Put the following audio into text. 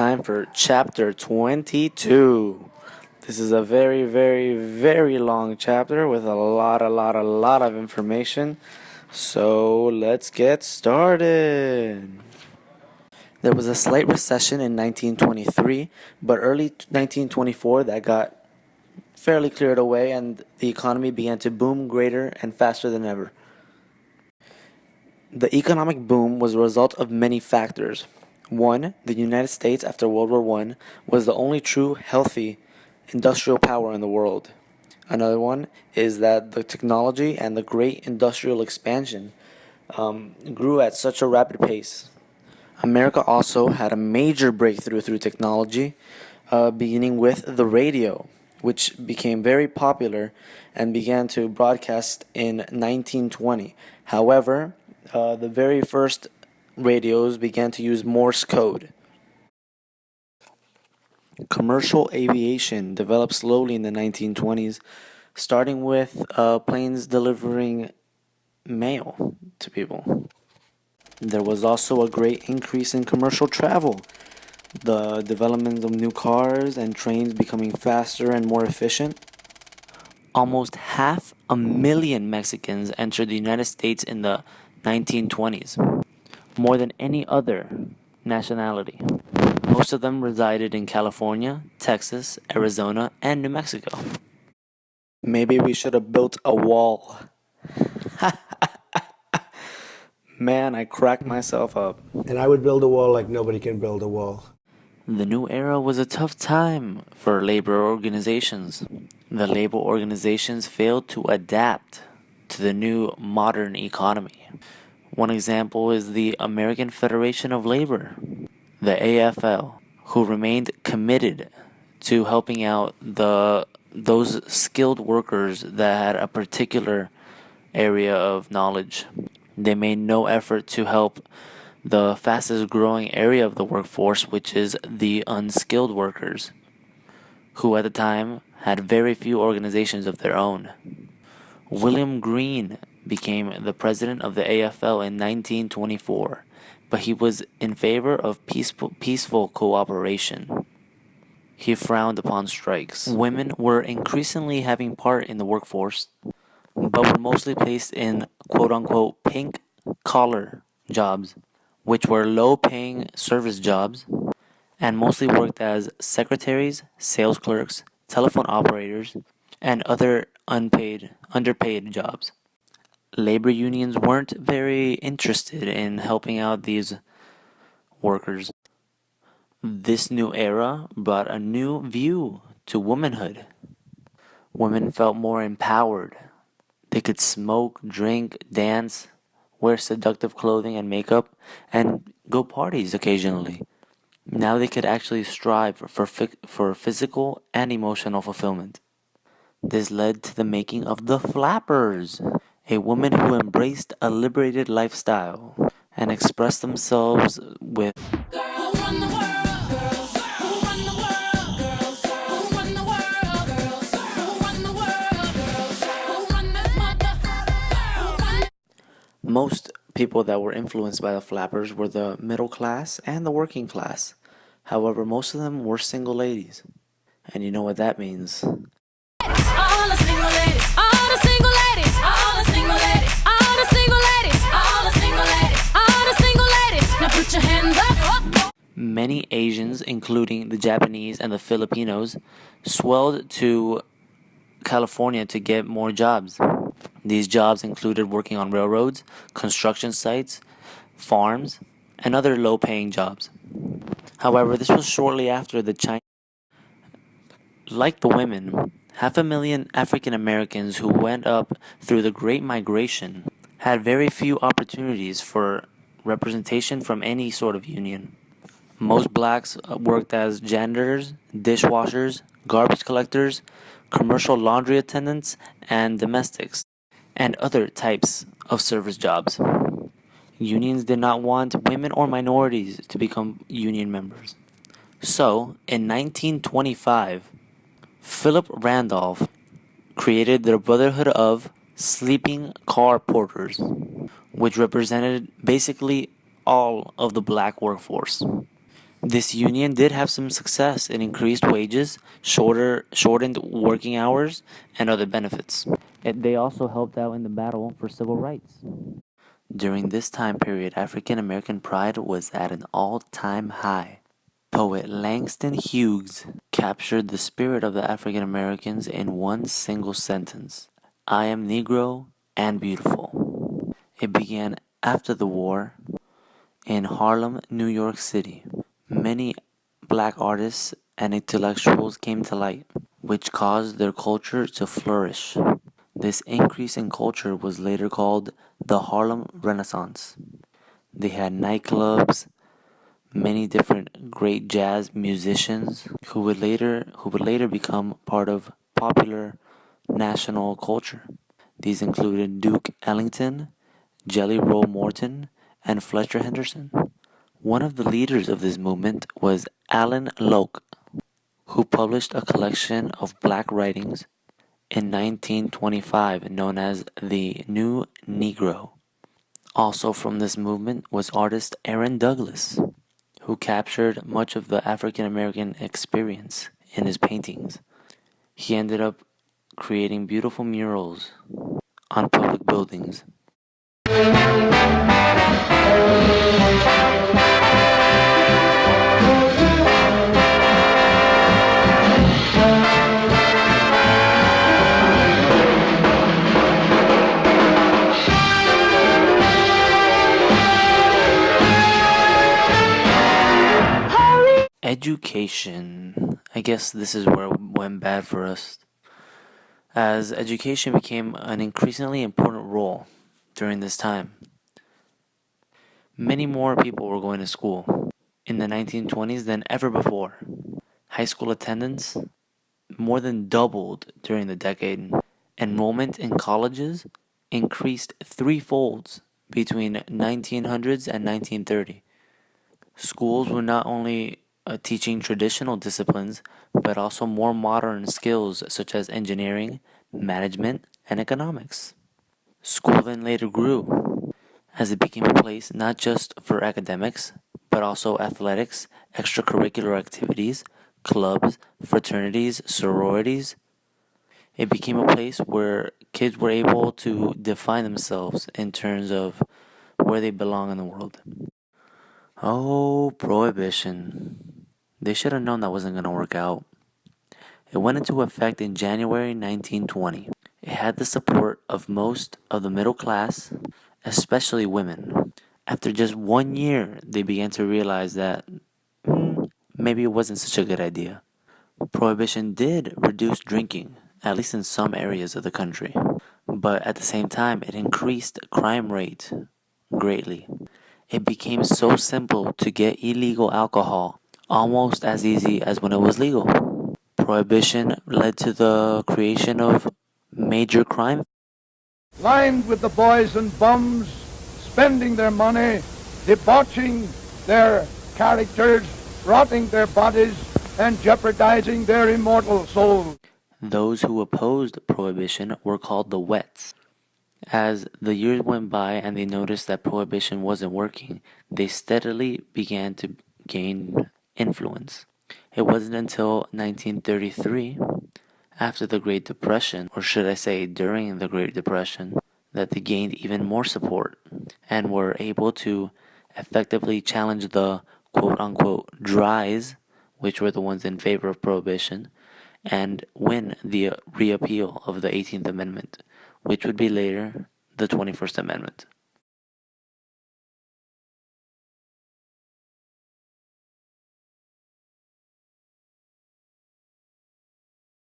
time for chapter 22. This is a very, very, very long chapter with a lot of information. So let's get started. There was a slight recession in 1923, but early 1924 that got fairly cleared away and the economy began to boom greater and faster than ever. The economic boom was a result of many factors. One, the United States after World War I was the only true healthy industrial power in the world. Another one is that the technology and the great industrial expansion grew at such a rapid pace. America also had a major breakthrough through technology, beginning with the radio, which became very popular and began to broadcast in 1920. However, the very first radios began to use Morse code. Commercial aviation developed slowly in the 1920s, starting with planes delivering mail to people. There was also a great increase in commercial travel. The development of new cars and trains becoming faster and more efficient. Almost 500,000 Mexicans entered the United States in the 1920s, more than any other nationality. Most of them resided in California, Texas, Arizona, and New Mexico. Maybe we should have built a wall. Man, I cracked myself up. And I would build a wall like nobody can build a wall. The new era was a tough time for labor organizations. The labor organizations failed to adapt to the new modern economy. One example is the American Federation of Labor, the AFL, who remained committed to helping out those skilled workers that had a particular area of knowledge. They made no effort to help the fastest growing area of the workforce, which is the unskilled workers, who at the time had very few organizations of their own. William Green became the president of the AFL in 1924, but he was in favor of peaceful cooperation. He frowned upon strikes. Women were increasingly having part in the workforce, but were mostly placed in quote-unquote pink-collar jobs, which were low-paying service jobs, and mostly worked as secretaries, sales clerks, telephone operators, and other underpaid jobs. Labor unions weren't very interested in helping out these workers. This new era brought a new view to womanhood. Women felt more empowered. They could smoke, drink, dance, wear seductive clothing and makeup, and go parties occasionally. Now they could actually strive for physical and emotional fulfillment. This led to the making of the Flappers, a woman who embraced a liberated lifestyle and expressed themselves with Most people that were influenced by the Flappers were the middle class and the working class. However, most of them were single ladies. And you know what that means. All the single ladies, all the single ladies, all the single ladies, all the single ladies, all the single ladies, all the single ladies. Now put your hands up. Many Asians, including the Japanese and the Filipinos, swelled to California to get more jobs. These jobs included working on railroads, construction sites, farms, and other low-paying jobs. However, this was shortly after the Chinese. Like the women, 500,000 African Americans who went up through the Great Migration had very few opportunities for representation from any sort of union. Most blacks worked as janitors, dishwashers, garbage collectors, commercial laundry attendants, and domestics, and other types of service jobs. Unions did not want women or minorities to become union members. So, in 1925, Philip Randolph created the Brotherhood of Sleeping Car Porters, which represented basically all of the black workforce. This union did have some success. It increased wages, shortened working hours, and other benefits. They also helped out in the battle for civil rights. During this time period, African American pride was at an all-time high. Poet Langston Hughes captured the spirit of the African Americans in one single sentence: "I am Negro and beautiful." It began after the war in Harlem, New York City. Many black artists and intellectuals came to light, which caused their culture to flourish. This increase in culture was later called the Harlem Renaissance. They had nightclubs, many different great jazz musicians who would later become part of popular national culture. These included Duke Ellington, Jelly Roll Morton, and Fletcher Henderson. One of the leaders of this movement was Alan Locke, who published a collection of black writings in 1925 known as the New Negro. Also from this movement was artist Aaron Douglas, who captured much of the African American experience in his paintings. He ended up creating beautiful murals on public buildings. Education. I guess this is where it went bad for us, as education became an increasingly important role during this time. Many more people were going to school in the 1920s than ever before. High school attendance more than doubled during the decade. Enrollment in colleges increased threefold between 1900s and 1930. Schools were not only teaching traditional disciplines, but also more modern skills such as engineering, management, and economics. School then later grew, as it became a place not just for academics, but also athletics, extracurricular activities, clubs, fraternities, sororities. It became a place where kids were able to define themselves in terms of where they belong in the world. Oh, Prohibition. They should have known that wasn't going to work out. It went into effect in January 1920. It had the support of most of the middle class, especially women. After just 1 year, they began to realize that maybe it wasn't such a good idea. Prohibition did reduce drinking, at least in some areas of the country, but at the same time, it increased crime rate greatly. It became so simple to get illegal alcohol, almost as easy as when it was legal. Prohibition led to the creation of major crime. Lined with the boys and bums, spending their money, debauching their characters, rotting their bodies, and jeopardizing their immortal souls. Those who opposed Prohibition were called the Wets. As the years went by and they noticed that Prohibition wasn't working, they steadily began to gain influence. It wasn't until 1933, after the Great Depression, or should I say during the Great Depression, that they gained even more support and were able to effectively challenge the quote-unquote dries, which were the ones in favor of Prohibition, and win the reappeal of the 18th Amendment, which would be later the 21st Amendment.